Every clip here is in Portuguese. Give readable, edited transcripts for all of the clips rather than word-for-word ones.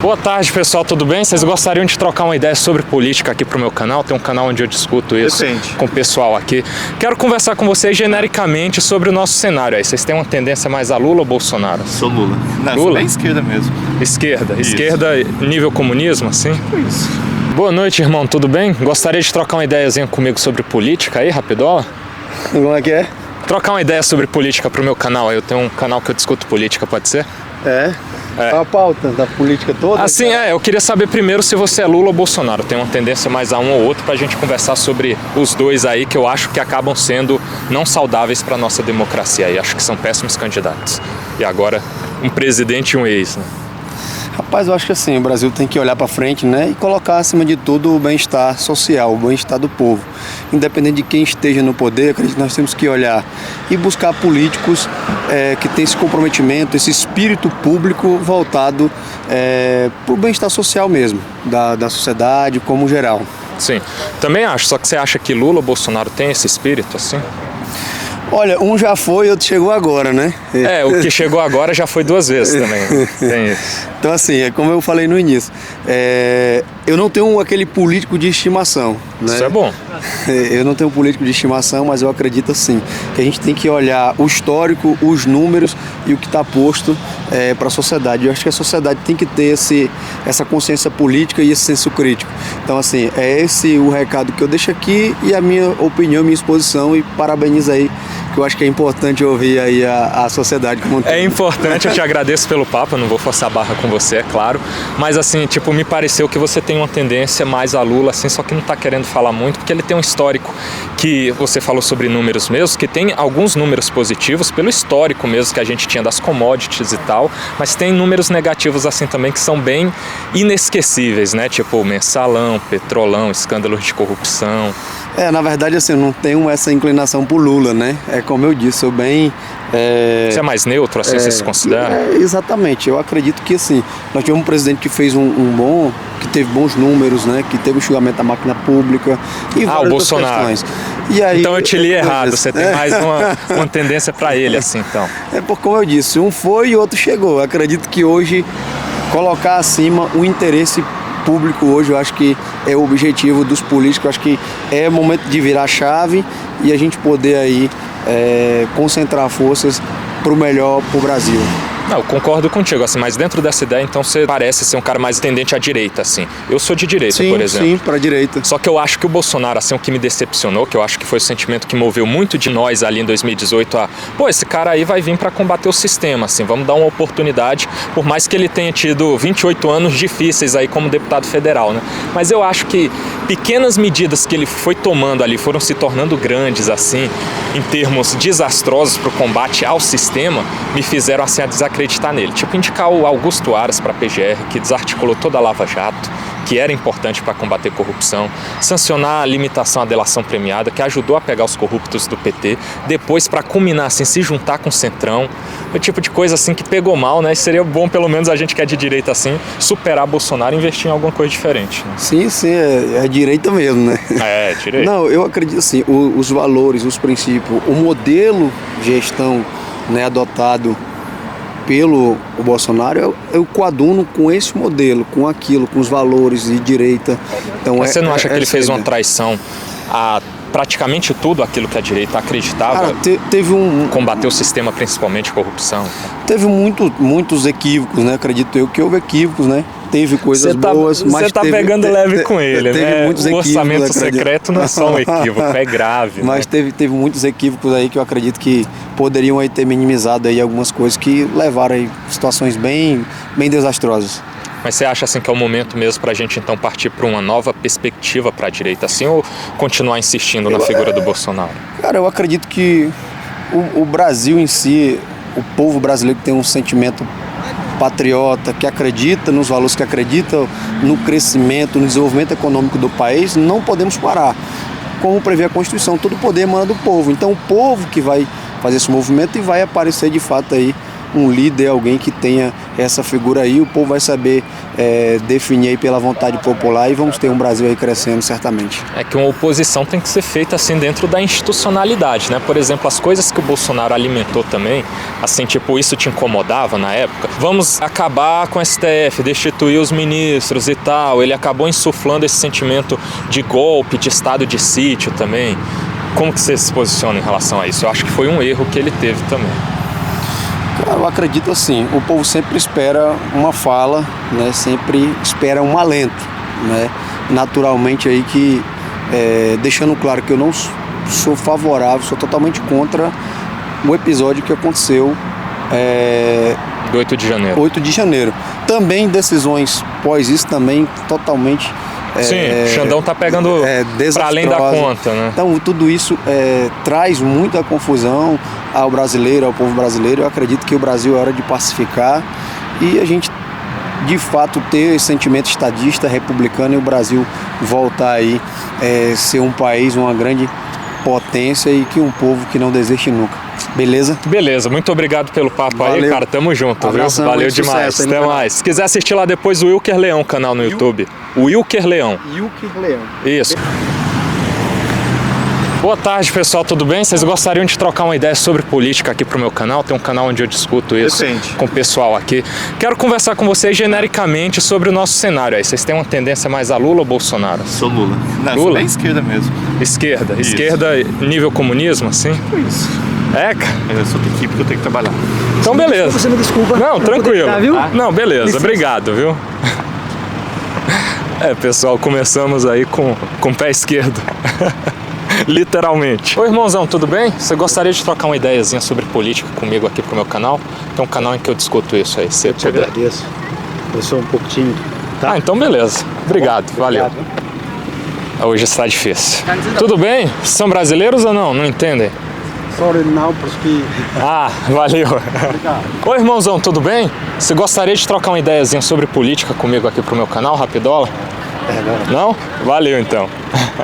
Boa tarde, pessoal, tudo bem? Vocês gostariam de trocar uma ideia sobre política aqui pro meu canal? Tem um canal onde eu discuto isso com o pessoal aqui. Quero conversar com vocês genericamente sobre o nosso cenário aí. Vocês têm uma tendência mais a Lula ou Bolsonaro? Sou Lula. Não, Lula? Sou bem esquerda mesmo. Esquerda? Isso. Esquerda nível comunismo, assim? Isso. Boa noite, irmão, tudo bem? Gostaria de trocar uma ideiazinha comigo sobre política aí, rapidola? Como é que é? Trocar uma ideia sobre política pro meu canal aí. Eu tenho um canal que eu discuto política, pode ser? É? A pauta da política toda? Assim, eu queria saber primeiro se você é Lula ou Bolsonaro. Tem uma tendência mais a um ou outro pra gente conversar sobre os dois aí que eu acho que acabam sendo não saudáveis pra nossa democracia e acho que são péssimos candidatos. E agora, um presidente e um ex, né? Rapaz, eu acho que assim, o Brasil tem que olhar para frente, né? E colocar acima de tudo o bem-estar social, o bem-estar do povo. Independente de quem esteja no poder, acredito que nós temos que olhar e buscar políticos que têm esse comprometimento, esse espírito público voltado para o bem-estar social mesmo, da sociedade como geral. Sim, também acho. Só que você acha que Lula ou Bolsonaro tem esse espírito, assim? Olha, um já foi, outro chegou agora, né? O que chegou agora já foi duas vezes também. Tem isso. Então, assim, é como eu falei no início, eu não tenho aquele político de estimação, né? Isso é bom. Eu não tenho político de estimação, mas eu acredito, assim, que a gente tem que olhar o histórico, os números e o que está posto para a sociedade. Eu acho que a sociedade tem que ter essa consciência política e esse senso crítico. Então, assim, é esse o recado que eu deixo aqui e a minha opinião, minha exposição, e parabenizo aí, que eu acho que é importante ouvir aí a sociedade como um todo. É importante, eu te agradeço pelo papo, eu não vou forçar a barra com você, é claro, mas assim, tipo, me pareceu que você tem uma tendência mais a Lula, assim, só que não tá querendo falar muito, porque ele tem um histórico que você falou sobre números mesmo, que tem alguns números positivos, pelo histórico mesmo que a gente tinha das commodities e tal, mas tem números negativos assim também que são bem inesquecíveis, né, tipo mensalão, petrolão, escândalos de corrupção. Na verdade, assim, eu não tenho essa inclinação por Lula, né? É como eu disse, sou bem... Você é mais neutro, assim, você se considera? Exatamente, eu acredito que, assim, nós tivemos um presidente que fez que teve bons números, né? Que teve o enxugamento da máquina pública e várias o Bolsonaro. questões. E aí, então eu te li errado, você tem mais uma tendência para ele, assim, então. Como eu disse, um foi e outro chegou. Eu acredito que hoje colocar acima o interesse público hoje, eu acho que é o objetivo dos políticos. Eu acho que é o momento de virar a chave e a gente poder aí concentrar forças para o melhor para o Brasil. Não, eu concordo contigo, assim, mas dentro dessa ideia, então, você parece ser um cara mais tendente à direita, assim. Eu sou de direita, por exemplo. Sim, para a direita. Só que eu acho que o Bolsonaro, assim, o que me decepcionou, que eu acho que foi o sentimento que moveu muito de nós ali em 2018 esse cara aí vai vir para combater o sistema, assim, vamos dar uma oportunidade, por mais que ele tenha tido 28 anos difíceis aí como deputado federal, né? Mas eu acho que pequenas medidas que ele foi tomando ali foram se tornando grandes, assim, em termos desastrosos para o combate ao sistema, me fizeram, assim, a desacreditar nele. Tipo, indicar o Augusto Aras para a PGR, que desarticulou toda a Lava Jato, que era importante para combater corrupção, sancionar a limitação à delação premiada, que ajudou a pegar os corruptos do PT, depois para culminar, assim, se juntar com o Centrão, o tipo de coisa, assim, que pegou mal, né? E seria bom, pelo menos a gente que é de direita, assim, superar Bolsonaro e investir em alguma coisa diferente, né? Sim, é direita mesmo, né? É, direita. Não, eu acredito, assim, os valores, os princípios, o modelo de gestão, né, adotado pelo Bolsonaro, eu coaduno com esse modelo, com aquilo, com os valores de direita. Então, mas você não acha que ele fez uma traição a praticamente tudo aquilo que a direita acreditava? Cara, combater o sistema, principalmente corrupção. Teve muitos equívocos, né? Acredito eu que houve equívocos, né? Teve coisas boas, mas você tá pegando leve com ele, né? Muitos o equívocos, orçamento secreto não é só um equívoco, é grave. Mas né? teve muitos equívocos aí que eu acredito que poderiam aí ter minimizado aí algumas coisas que levaram aí situações bem desastrosas. Mas você acha assim que é o momento mesmo para a gente então partir para uma nova perspectiva para a direita, assim, ou continuar insistindo na figura do Bolsonaro? Cara, eu acredito que o Brasil em si, o povo brasileiro tem um sentimento patriota, que acredita nos valores, que acredita no crescimento, no desenvolvimento econômico do país, não podemos parar. Como prevê a Constituição, todo o poder emana do povo. Então o povo que vai fazer esse movimento e vai aparecer de fato aí um líder, alguém que tenha essa figura aí. O povo vai saber definir aí pela vontade popular e vamos ter um Brasil aí crescendo certamente. É que uma oposição tem que ser feita assim dentro da institucionalidade, né? Por exemplo, as coisas que o Bolsonaro alimentou também, assim, tipo, isso te incomodava na época? Vamos acabar com o STF, destituir os ministros e tal. Ele acabou insuflando esse sentimento de golpe, de estado de sítio também. Como que você se posiciona em relação a isso? Eu acho que foi um erro que ele teve também. Eu acredito assim, o povo sempre espera uma fala, né? Sempre espera um alento, né? Naturalmente aí que, deixando claro que eu não sou favorável, sou totalmente contra o episódio que aconteceu do 8 de janeiro. 8 de janeiro. Também decisões pós isso também totalmente... Sim, o Xandão tá pegando para além da conta, né? Então tudo isso traz muita confusão ao brasileiro, ao povo brasileiro. Eu acredito que o Brasil é hora de pacificar e a gente de fato ter esse sentimento estadista, republicano, e o Brasil voltar aí ser um país, uma grande potência e que um povo que não desiste nunca. Beleza? Beleza, muito obrigado pelo papo. Valeu. Aí, cara. Tamo junto, Abração, viu? Valeu sucesso, demais. Até mais. Se quiser assistir lá depois, o Wilker Leão, canal no YouTube. O Wilker Leão. Wilker Leão. Isso. Boa tarde, pessoal, tudo bem? Vocês gostariam de trocar uma ideia sobre política aqui pro meu canal? Tem um canal onde eu discuto isso com o pessoal aqui. Quero conversar com vocês genericamente sobre o nosso cenário aí. Vocês têm uma tendência mais a Lula ou Bolsonaro? Sou Lula. Não, Lula? Sou bem esquerda mesmo. Esquerda? Isso. Esquerda nível comunismo, assim? Isso. É, cara? Eu sou da equipe que eu tenho que trabalhar. Então, beleza. Você me desculpa. Não, tranquilo. Tá, viu? Não, beleza. Licença. Obrigado, viu? Pessoal, começamos aí com o pé esquerdo. Literalmente. Oi, irmãozão, tudo bem? Você gostaria de trocar uma ideiazinha sobre política comigo aqui pro meu canal? Tem um canal em que eu discuto isso aí. Se Te agradeço. Eu sou um pouco tímido. Tá? Então beleza. Obrigado, valeu. Hoje está difícil. Tudo bem? São brasileiros ou não? Não entendem? Sorry, não, porque... Ah, valeu. Oi, irmãozão, tudo bem? Você gostaria de trocar uma ideiazinha sobre política comigo aqui pro meu canal, Rapidola? Não? Valeu, então.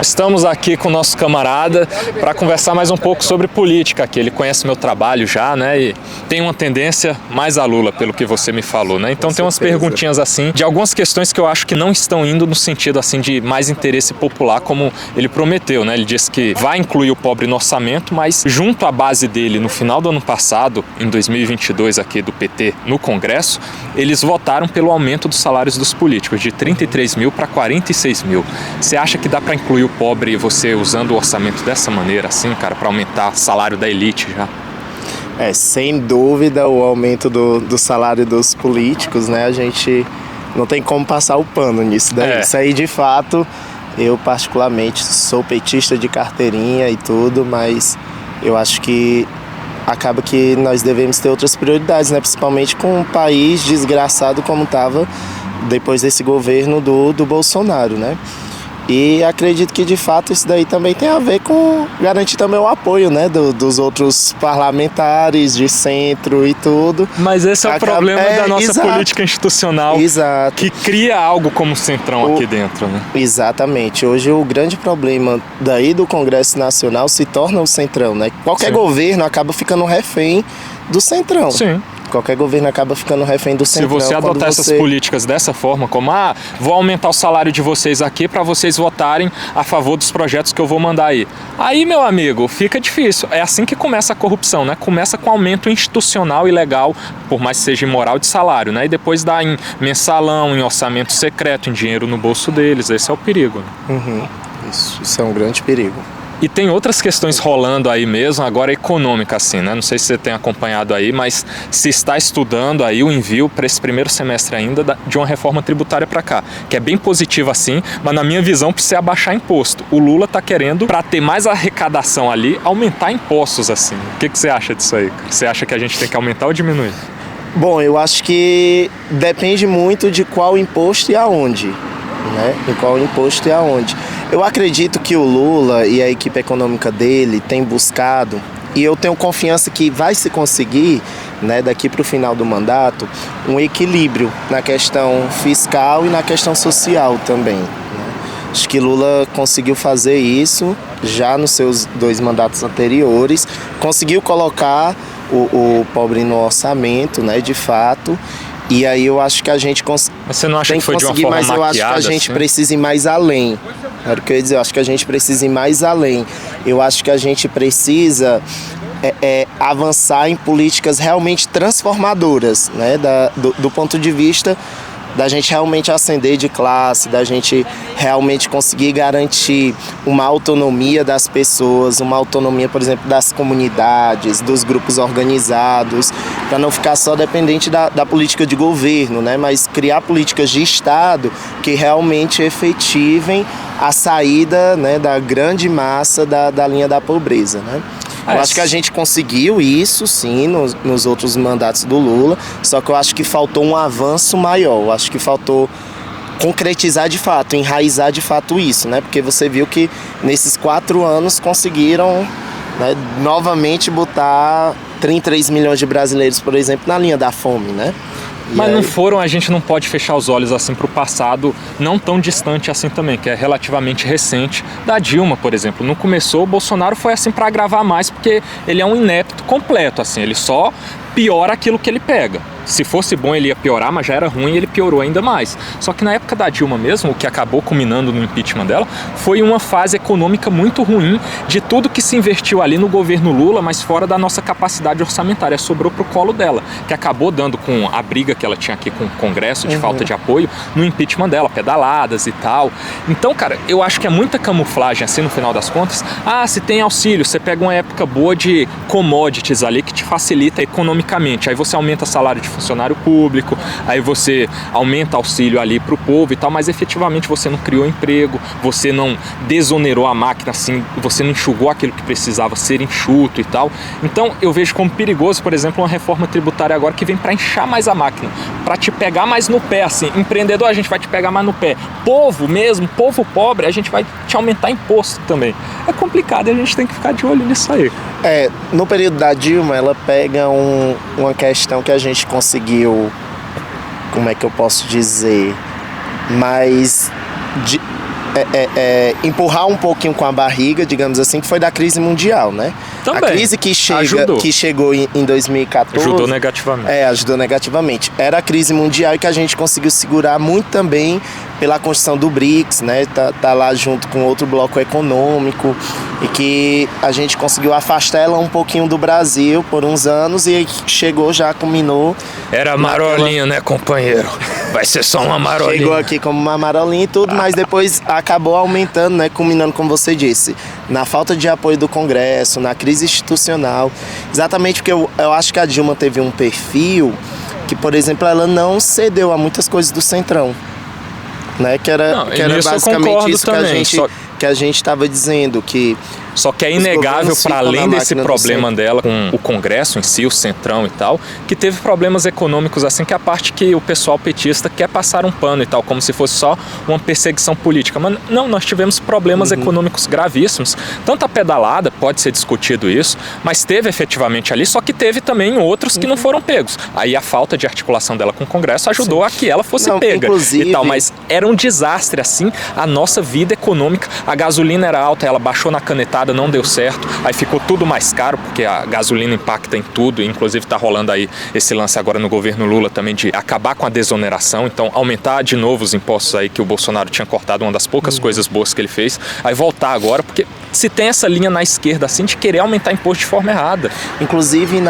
Estamos aqui com o nosso camarada para conversar mais um pouco sobre política aqui. Ele conhece meu trabalho já, né? E tem uma tendência mais a Lula, pelo que você me falou, né? Então tem umas perguntinhas assim, de algumas questões que eu acho que não estão indo no sentido assim de mais interesse popular, como ele prometeu, né? Ele disse que vai incluir o pobre no orçamento, mas junto à base dele, no final do ano passado, em 2022 aqui do PT no Congresso, eles votaram pelo aumento dos salários dos políticos, de 33 mil para 46 mil. Você acha que dá para incluir o pobre você usando o orçamento dessa maneira, assim, cara, para aumentar o salário da elite já? Sem dúvida, o aumento do salário dos políticos, né? A gente não tem como passar o pano nisso daí. Isso aí, de fato, eu particularmente sou petista de carteirinha e tudo, mas eu acho que acaba que nós devemos ter outras prioridades, né? Principalmente com um país desgraçado como estava depois desse governo do Bolsonaro, né? E acredito que de fato isso daí também tem a ver com garantir também o apoio, né, dos outros parlamentares de centro e tudo. Mas esse é o problema da nossa política institucional, que cria algo como centrão aqui dentro, né? Exatamente. Hoje o grande problema daí do Congresso Nacional se torna o centrão, né? Qualquer governo acaba ficando refém do centrão. Sim. Qualquer governo acaba ficando refém do centrão. Se você adotar essas políticas dessa forma, como vou aumentar o salário de vocês aqui para vocês votarem a favor dos projetos que eu vou mandar aí. Aí, meu amigo, fica difícil. É assim que começa a corrupção, né? Começa com aumento institucional e legal, por mais que seja imoral, de salário, né? E depois dá em mensalão, em orçamento secreto, em dinheiro no bolso deles. Esse é o perigo, né? Isso é um grande perigo. E tem outras questões rolando aí mesmo, agora econômica assim, né? Não sei se você tem acompanhado aí, mas se está estudando aí o envio para esse primeiro semestre ainda de uma reforma tributária para cá, que é bem positiva assim, mas na minha visão precisa abaixar imposto. O Lula tá querendo, para ter mais arrecadação ali, aumentar impostos assim. O que você acha disso aí? Você acha que a gente tem que aumentar ou diminuir? Bom, eu acho que depende muito de qual imposto e aonde, né? Em qual imposto e aonde. Eu acredito que o Lula e a equipe econômica dele tem buscado, e eu tenho confiança que vai se conseguir, né, daqui para o final do mandato, um equilíbrio na questão fiscal e na questão social também, né? Acho que Lula conseguiu fazer isso já nos seus 2 mandatos anteriores, conseguiu colocar o pobre no orçamento, né, de fato. E aí eu acho que a gente Mas você não acha tem que foi de uma conseguir, forma mas eu acho que a maquiada, gente assim? precisa ir mais além. Era o que eu ia dizer, eu acho que a gente precisa ir mais além. Eu acho que a gente precisa avançar em políticas realmente transformadoras, né, do ponto de vista da gente realmente ascender de classe, da gente realmente conseguir garantir uma autonomia das pessoas, uma autonomia, por exemplo, das comunidades, dos grupos organizados, para não ficar só dependente da política de governo, né? Mas criar políticas de Estado que realmente efetivem a saída, né, da grande massa da linha da pobreza, né? Eu acho que a gente conseguiu isso, sim, nos outros mandatos do Lula, só que eu acho que faltou um avanço maior, eu acho que faltou concretizar de fato, enraizar de fato isso, né? Porque você viu que nesses 4 anos conseguiram, né, novamente botar 33 milhões de brasileiros, por exemplo, na linha da fome, né? Mas não foram, a gente não pode fechar os olhos assim para o passado não tão distante assim também, que é relativamente recente, da Dilma, por exemplo. Não começou, o Bolsonaro foi assim para agravar mais, porque ele é um inepto completo, assim, ele só piora aquilo que ele pega. Se fosse bom ele ia piorar, mas já era ruim e ele piorou ainda mais. Só que na época da Dilma mesmo, o que acabou culminando no impeachment dela, foi uma fase econômica muito ruim de tudo que se investiu ali no governo Lula, mas fora da nossa capacidade orçamentária. Sobrou pro colo dela, que acabou dando com a briga que ela tinha aqui com o Congresso de falta de apoio no impeachment dela, pedaladas e tal. Então, cara, eu acho que é muita camuflagem assim no final das contas. Ah, se tem auxílio, você pega uma época boa de commodities ali que te facilita economicamente. Aí você aumenta o salário de funcionário público, aí você aumenta auxílio ali pro povo e tal, mas efetivamente você não criou emprego, você não desonerou a máquina assim, você não enxugou aquilo que precisava ser enxuto e tal. Então eu vejo como perigoso, por exemplo, uma reforma tributária agora que vem para inchar mais a máquina, para te pegar mais no pé, assim. Empreendedor, a gente vai te pegar mais no pé. Povo mesmo, povo pobre, a gente vai te aumentar imposto também. É complicado e a gente tem que ficar de olho nisso aí. No período da Dilma, ela pega uma questão que a gente conseguiu, como é que eu posso dizer, mas empurrar um pouquinho com a barriga, digamos assim, que foi da crise mundial, né? Também. A crise que chegou em 2014... Ajudou negativamente. Ajudou negativamente. Era a crise mundial e que a gente conseguiu segurar muito também pela construção do BRICS, né? Tá lá junto com outro bloco econômico e que a gente conseguiu afastar ela um pouquinho do Brasil por uns anos e aí chegou, já culminou. Era marolinha, né, companheiro? Vai ser só uma marolinha. Chegou aqui como uma marolinha e tudo, mas depois acabou aumentando, né, culminando, como você disse, na falta de apoio do Congresso, na crise institucional. Exatamente porque eu acho que a Dilma teve um perfil que, por exemplo, ela não cedeu a muitas coisas do Centrão, né, que era basicamente isso que a gente estava dizendo, que só que é inegável, para além desse problema dela com o Congresso em si, o Centrão e tal, que teve problemas econômicos assim, que é a parte que o pessoal petista quer passar um pano e tal, como se fosse só uma perseguição política. Mas não, nós tivemos problemas econômicos gravíssimos. Tanto a pedalada, pode ser discutido isso, mas teve efetivamente ali, só que teve também outros que não foram pegos. Aí a falta de articulação dela com o Congresso ajudou a que ela fosse pega e tal, mas era um desastre assim, a nossa vida econômica. A gasolina era alta, ela baixou na canetada, não deu certo, aí ficou tudo mais caro, porque a gasolina impacta em tudo, e inclusive está rolando aí esse lance agora no governo Lula também de acabar com a desoneração, então aumentar de novo os impostos aí que o Bolsonaro tinha cortado, uma das poucas coisas boas que ele fez, aí voltar agora, porque se tem essa linha na esquerda assim de querer aumentar imposto de forma errada. Inclusive,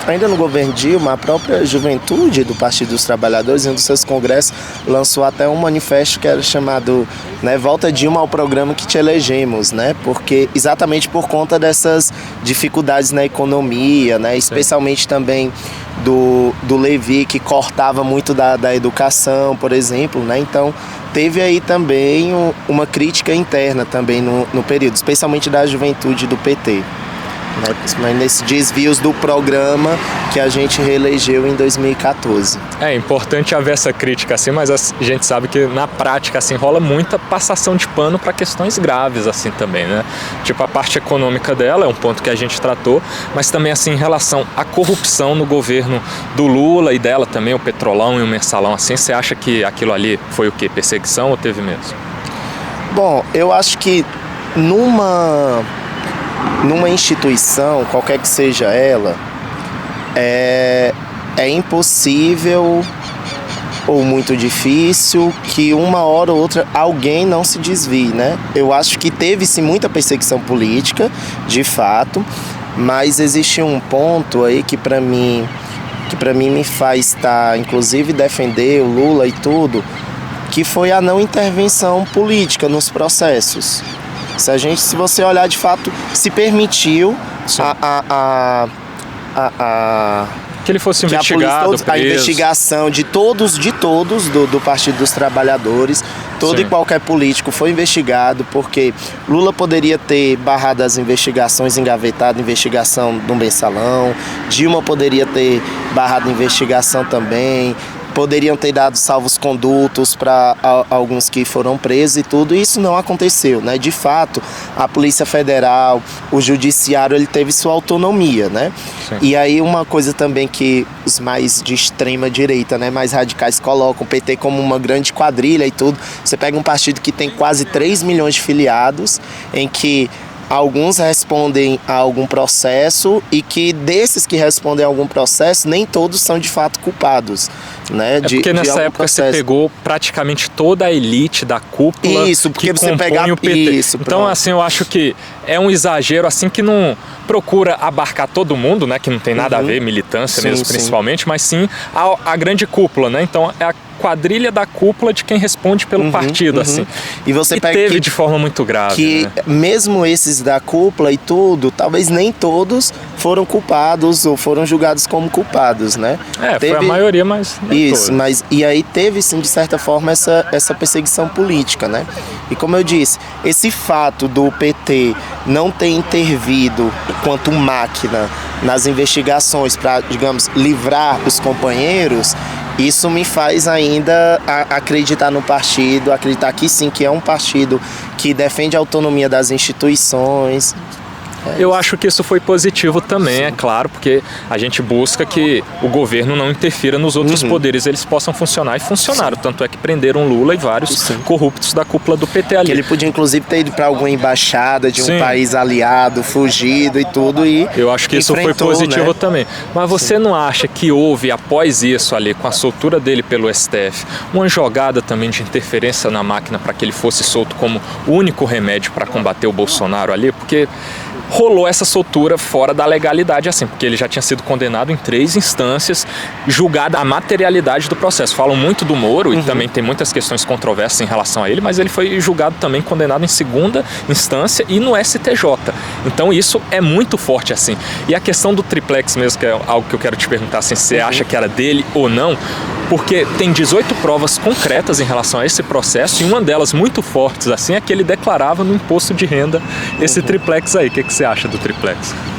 ainda no governo Dilma, a própria juventude do Partido dos Trabalhadores, em um dos seus congressos, lançou até um manifesto que era chamado, né, Volta Dilma ao programa que te elegemos, né? Porque exatamente por conta dessas dificuldades na economia, né? Especialmente também do Levi, que cortava muito da educação, por exemplo, né? Então teve aí também uma crítica interna também no período, especialmente da juventude do PT. Mas nesses desvios do programa que a gente reelegeu em 2014. É importante haver essa crítica assim, mas a gente sabe que na prática assim rola muita passação de pano para questões graves assim também, né? Tipo, a parte econômica dela é um ponto que a gente tratou, mas também assim em relação à corrupção no governo do Lula e dela também, o Petrolão e o Mensalão, assim, você acha que aquilo ali foi o quê? Perseguição ou teve mesmo? Bom, eu acho que numa instituição, qualquer que seja ela, é impossível ou muito difícil que uma hora ou outra alguém não se desvie, né? Eu acho que teve-se muita perseguição política, de fato, mas existe um ponto aí que para mim me faz estar, inclusive, defender o Lula e tudo, que foi a não intervenção política nos processos. Se você olhar, de fato, se permitiu que ele fosse investigado, a investigação de todos do Partido dos Trabalhadores, todo e qualquer político foi investigado, porque Lula poderia ter barrado as investigações, engavetado a investigação do Mensalão, Dilma poderia ter barrado a investigação também, poderiam ter dado salvos-condutos para alguns que foram presos e tudo, e isso não aconteceu, né? De fato, a Polícia Federal, o Judiciário, ele teve sua autonomia, né? Sim. E aí uma coisa também que os mais de extrema direita, né, mais radicais colocam o PT como uma grande quadrilha e tudo. Você pega um partido que tem quase 3 milhões de filiados, em que alguns respondem a algum processo e que desses que respondem a algum processo, nem todos são de fato culpados, né? Porque nessa época você pegou praticamente toda a elite da cúpula porque que você compõe o PT. Então, assim, eu acho que é um exagero assim que não procura abarcar todo mundo, né? Que não tem nada a ver, militância mesmo principalmente, mas sim a grande cúpula, né? Então é a quadrilha da cúpula de quem responde pelo partido, assim. E você pega teve de forma muito grave. Que mesmo esses da cúpula e tudo, talvez nem todos foram culpados ou foram julgados como culpados, né? Foi a maioria, mas nem isso, todos. mas e aí teve sim, de certa forma, essa perseguição política, né? E como eu disse, esse fato do PT não ter intervido enquanto máquina nas investigações para, digamos, livrar os companheiros, isso me faz ainda acreditar no partido, acreditar que sim, que é um partido que defende a autonomia das instituições. Eu acho que isso foi positivo também, é claro, porque a gente busca que o governo não interfira nos outros poderes, eles possam funcionar e funcionaram. Tanto é que prenderam Lula e vários corruptos da cúpula do PT ali. Que ele podia inclusive ter ido para alguma embaixada de um país aliado, fugido e tudo, e eu acho que isso foi positivo, né? Também. Mas você não acha que houve, após isso ali, com a soltura dele pelo STF, uma jogada também de interferência na máquina para que ele fosse solto como o único remédio para combater o Bolsonaro ali? Porque rolou essa soltura fora da legalidade, assim, porque ele já tinha sido condenado em 3 instâncias, julgada a materialidade do processo. Falam muito do Moro e também tem muitas questões controversas em relação a ele, mas ele foi julgado também, condenado em 2ª instância e no STJ. Então isso é muito forte, assim. E a questão do triplex mesmo, que é algo que eu quero te perguntar, assim, se você acha que era dele ou não, porque tem 18 provas concretas em relação a esse processo e uma delas muito fortes, assim, é que ele declarava no imposto de renda esse triplex aí. O que você acha do triplex?